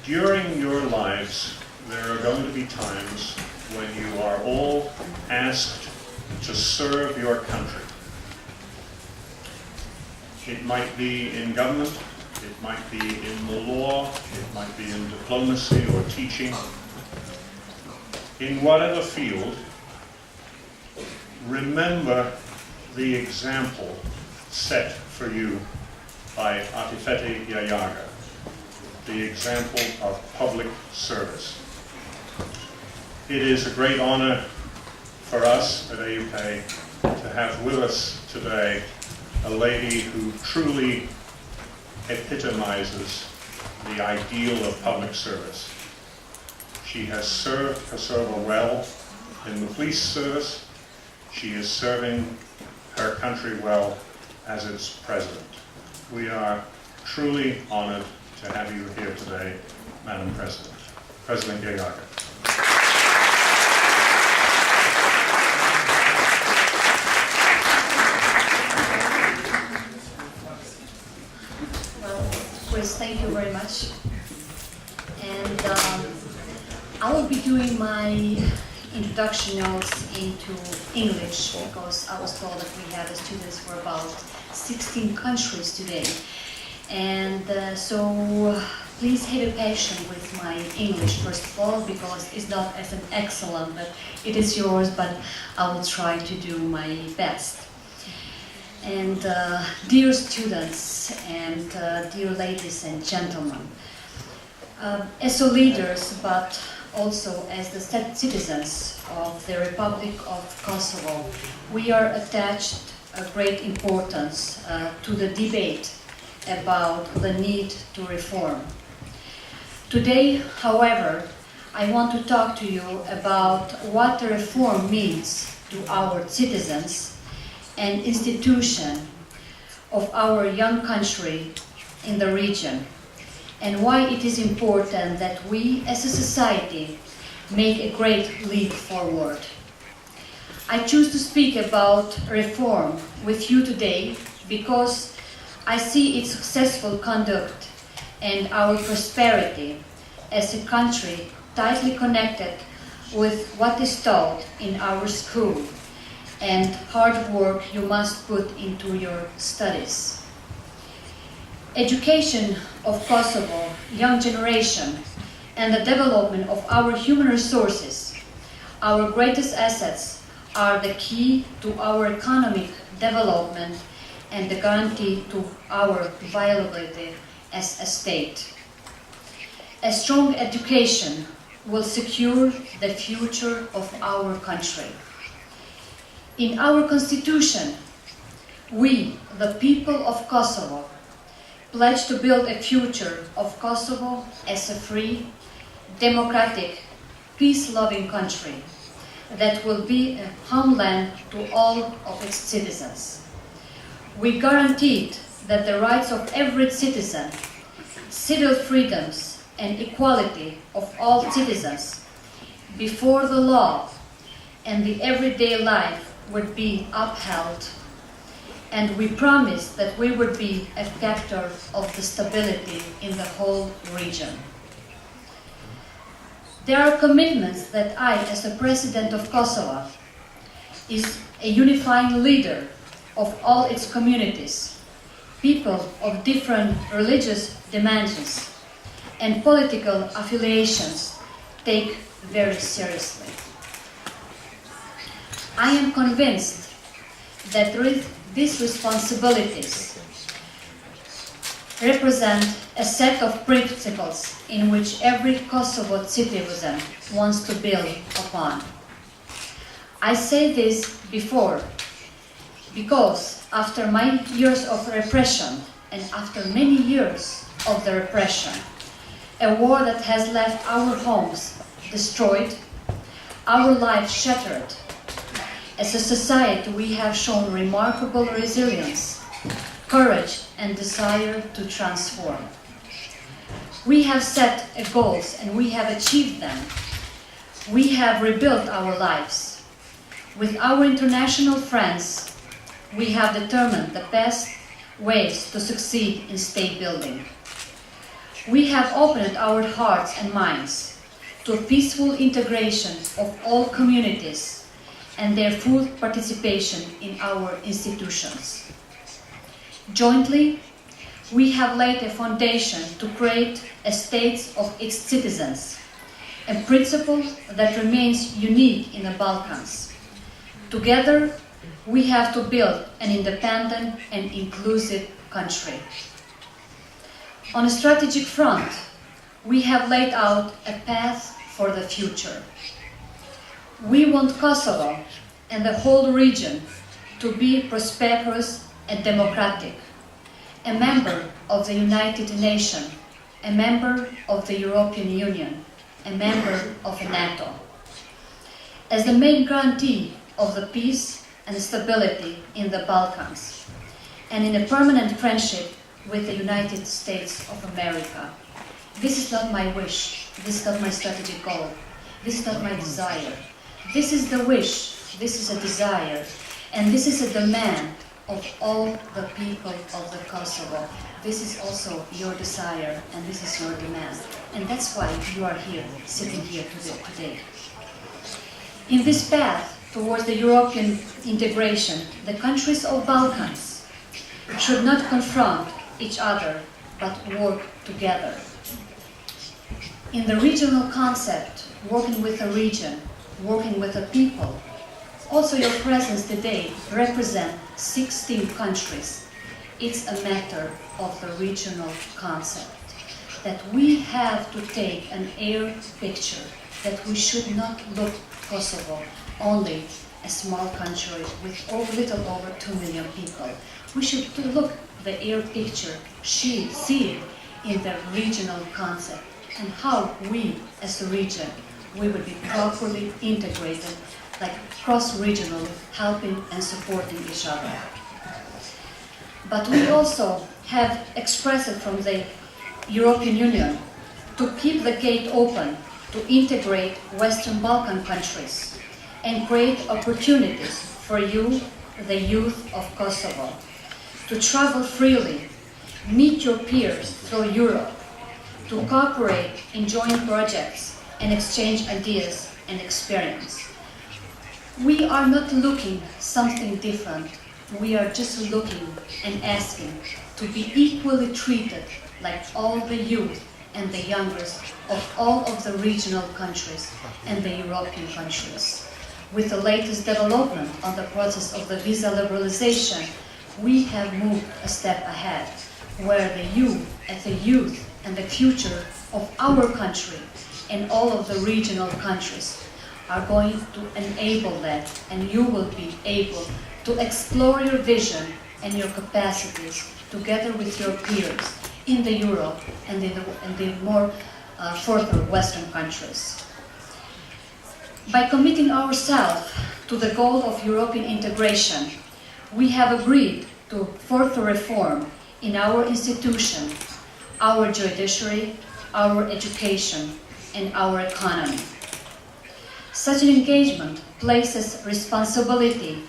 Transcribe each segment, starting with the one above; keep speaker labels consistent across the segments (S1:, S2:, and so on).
S1: During your lives, there are going to be times when you are all asked to serve your country. It might be in government, it might be in the law, it might be in diplomacy or teaching. In whatever field, remember the example set for you by Jahjaga, the example of public service. It is a great honor for us at AUK to have with us today a lady who truly epitomizes the ideal of public service. She has served Kosovo well in the police service. She is serving her country well as its president. We are truly honored to have you here today, Madam President. President Jahjaga.
S2: Well, Chris, thank you very much. And I will be doing my introduction notes into English because I was told that we have students for about 16 countries today. And so please have a patience with my English first of all, because it's not as an excellent, but it is yours, but I will try to do my best. And dear students and dear ladies and gentlemen, as leaders, but also as the citizens of the Republic of Kosovo, we are attached a great importance to the debate about the need to reform. Today, however, I want to talk to you about what the reform means to our citizens and institutions of our young country in the region, and why it is important that we as a society make a great leap forward. I choose to speak about reform with you today because I see its successful conduct and our prosperity as a country tightly connected with what is taught in our school and hard work you must put into your studies. Education of Kosovo, young generation, and the development of our human resources, our greatest assets, are the key to our economic development and the guarantee to our viability as a state. A strong education will secure the future of our country. In our constitution, we, the people of Kosovo, pledge to build a future of Kosovo as a free, democratic, peace-loving country that will be a homeland to all of its citizens. We guaranteed that the rights of every citizen, civil freedoms, and equality of all citizens before the law and the everyday life would be upheld. And we promised that we would be a factor of the stability in the whole region. There are commitments that I, as the President of Kosovo, is a unifying leader of all its communities, people of different religious dimensions and political affiliations take very seriously. I am convinced that these responsibilities represent a set of principles in which every Kosovo citizen wants to build upon. I say this because after my years of repression and after many years of the repression, a war that has left our homes destroyed, our lives shattered, as a society we have shown remarkable resilience, courage and desire to transform. We have set goals and we have achieved them. We have rebuilt our lives. With our international friends, we have determined the best ways to succeed in state building. we have opened our hearts and minds to peaceful integration of all communities and their full participation in our institutions. Jointly, we have laid a foundation to create a state of its citizens, a principle that remains unique in the Balkans. Together, we have to build an independent and inclusive country. On a strategic front, we have laid out a path for the future. We want Kosovo and the whole region to be prosperous and democratic, a member of the United Nations, a member of the European Union, a member of NATO. As the main guarantee of the peace and stability in the Balkans, and in a permanent friendship with the United States of America. This is not my wish, this is not my strategic goal, this is not my desire. This is the wish, this is a desire, and this is a demand of all the people of the Kosovo. This is also your desire, and this is your demand. And that's why you are here, sitting here today. In this path towards the European integration, the countries of Balkans should not confront each other, but work together. In the regional concept, working with a region, working with a people, also your presence today represents 16 countries. It's a matter of the regional concept, that we have to take an air picture, that we should not look Kosovo only a small country with a little over 2 million people. We should look the air picture, see it in the regional concept, and how we as a region, we will be properly integrated, like cross-regional, helping and supporting each other. But we also have expressed from the European Union to keep the gate open to integrate Western Balkan countries and create opportunities for you, the youth of Kosovo, to travel freely, meet your peers through Europe, to cooperate in joint projects and exchange ideas and experience. We are not looking something different. We are just looking and asking to be equally treated like all the youth and the youngest of all of the regional countries and the European countries. With the latest development on the process of the visa liberalization, we have moved a step ahead, where the youth and the future of our country and all of the regional countries are going to enable that, and you will be able to explore your vision and your capacities together with your peers in the Europe and in the more further Western countries. By committing ourselves to the goal of European integration, we have agreed to further reform in our institution, our judiciary, our education, and our economy. Such an engagement places responsibility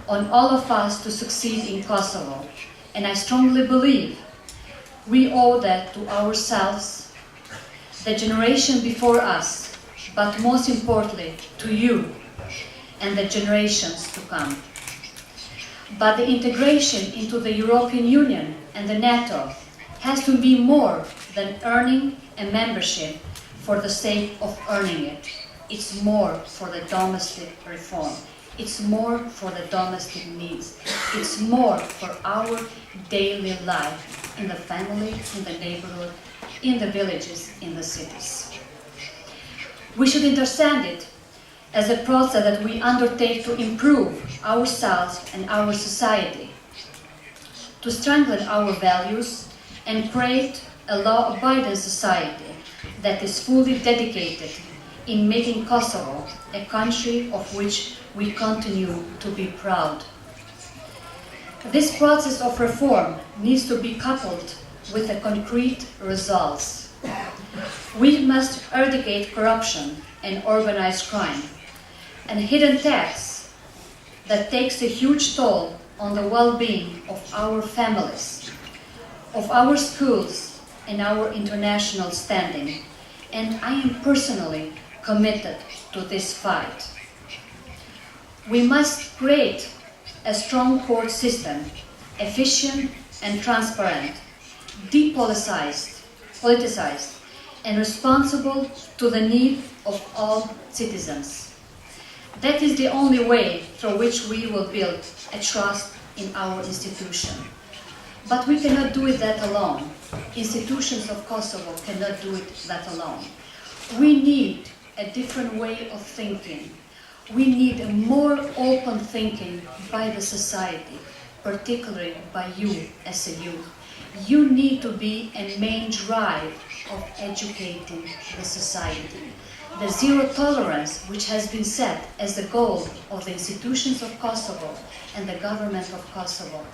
S2: on all of us to succeed in Kosovo, and I strongly believe we owe that to ourselves, the generation before us, but most importantly to you and the generations to come. But the integration into the European Union and the NATO has to be more than earning a membership for the sake of earning it. It's more for the domestic reform. It's more for the domestic needs. It's more for our daily life in the family, in the neighborhood, in the villages, in the cities. We should understand it as a process that we undertake to improve ourselves and our society, to strengthen our values and create a law-abiding society that is fully dedicated in making Kosovo a country of which we continue to be proud. This process of reform needs to be coupled with the concrete results. We must eradicate corruption and organized crime and hidden tax that takes a huge toll on the well-being of our families, of our schools, and our international standing, and I am personally committed to this fight. We must create a strong court system, efficient and transparent, depoliticized, and responsible to the need of all citizens. That is the only way through which we will build a trust in our institution. But we cannot do it that alone. Institutions of Kosovo cannot do it that alone. We need a different way of thinking. We need a more open thinking by the society, particularly by you as a youth. You need to be a main drive of educating the society. The zero tolerance, which has been set as the goal of the institutions of Kosovo and the government of Kosovo,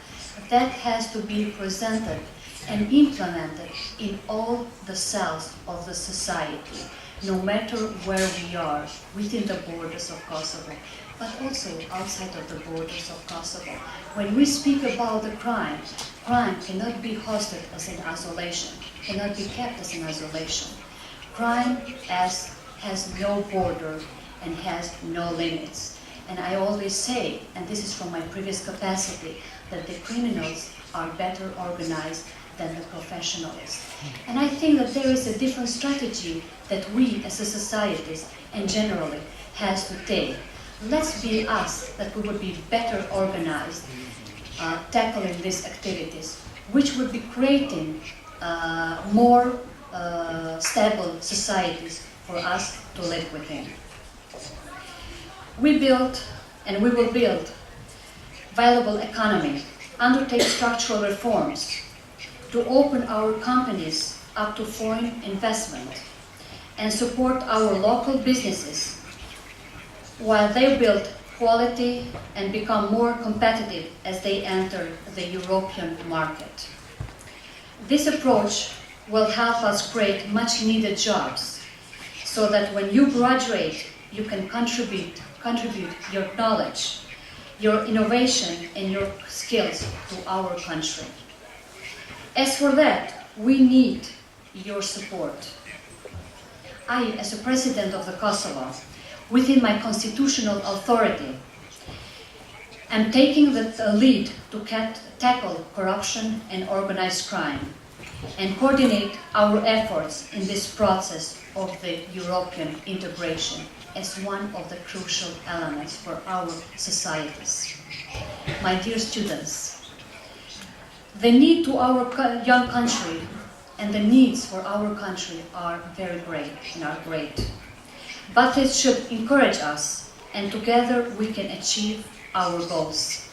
S2: that has to be presented and implemented in all the cells of the society, no matter where we are, within the borders of Kosovo, but also outside of the borders of Kosovo. When we speak about the crime, crime cannot be hosted as an isolation, cannot be kept as an isolation. Crime has no border and has no limits. And I always say, and this is from my previous capacity, that the criminals are better organized than the professionals. And I think that there is a different strategy that we as a society and generally has to take. Let's be us, that we would be better organized tackling these activities, which would be creating more stable societies for us to live within. We built and we will build viable economy, undertake structural reforms to open our companies up to foreign investment and support our local businesses while they build quality and become more competitive as they enter the European market. This approach will help us create much needed jobs so that when you graduate, you can contribute your knowledge, your innovation, and your skills to our country. As for that, we need your support. I, as a president of the Kosovo, within my constitutional authority, am taking the lead to tackle corruption and organized crime and coordinate our efforts in this process of the European integration as one of the crucial elements for our societies. My dear students, the need to our young country and the needs for our country are very great and are great. But it should encourage us, and together we can achieve our goals.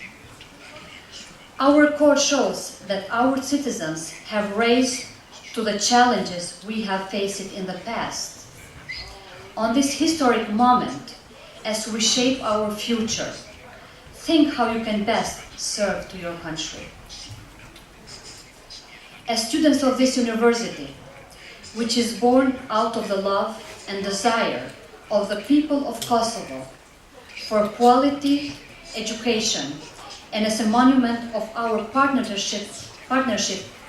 S2: Our report shows that our citizens have raised to the challenges we have faced in the past. On this historic moment, as we shape our future, think how you can best serve to your country. As students of this university, which is born out of the love and desire of the people of Kosovo for quality education, and as a monument of our partnership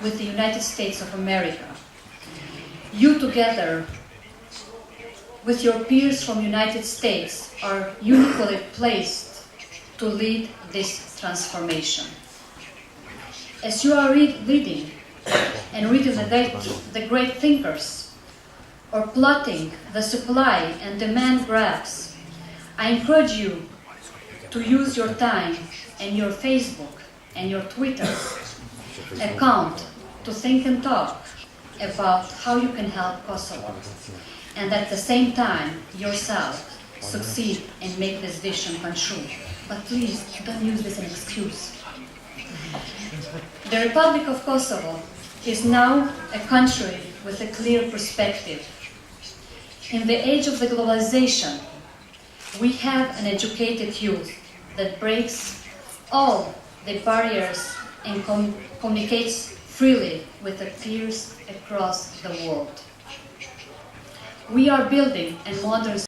S2: with the United States of America, you together with your peers from the United States are uniquely placed to lead this transformation. As you are reading the great thinkers, or plotting the supply and demand graphs, I encourage you to use your time and your Facebook and your Twitter account to think and talk about how you can help Kosovo, and at the same time yourself succeed and make this vision come true. But please don't use this as an excuse. The Republic of Kosovo is now a country with a clear perspective. In the age of the globalization, we have an educated youth that breaks all the barriers and communicates freely with the peers across the world. We are building a modern